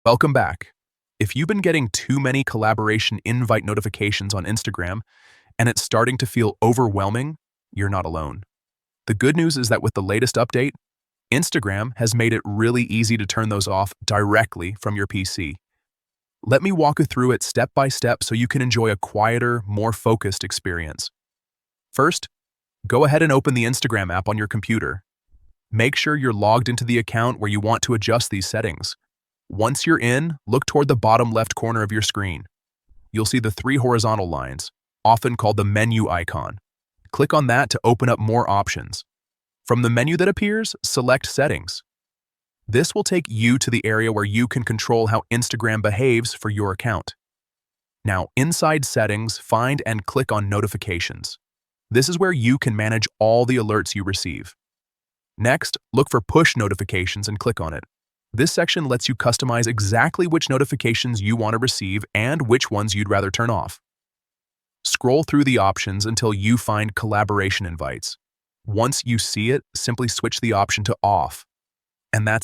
Welcome back. If you've been getting too many collaboration invite notifications on Instagram and it's starting to feel overwhelming, you're not alone. The good news is that with the latest update, Instagram has made it really easy to turn those off directly from your PC. Let me walk you through it step by step so you can enjoy a quieter, more focused experience. First, go ahead and open the Instagram app on your computer. Make sure you're logged into the account where you want to adjust these settings. Once you're in, look toward the bottom left corner of your screen. You'll see the three horizontal lines, often called the menu icon. Click on that to open up more options. From the menu that appears, select Settings. This will take you to the area where you can control how Instagram behaves for your account. Now, inside Settings, find and click on Notifications. This is where you can manage all the alerts you receive. Next, look for Push Notifications and click on it. This section lets you customize exactly which notifications you want to receive and which ones you'd rather turn off. Scroll through the options until you find Collaboration Invites. Once you see it, simply switch the option to Off. And that's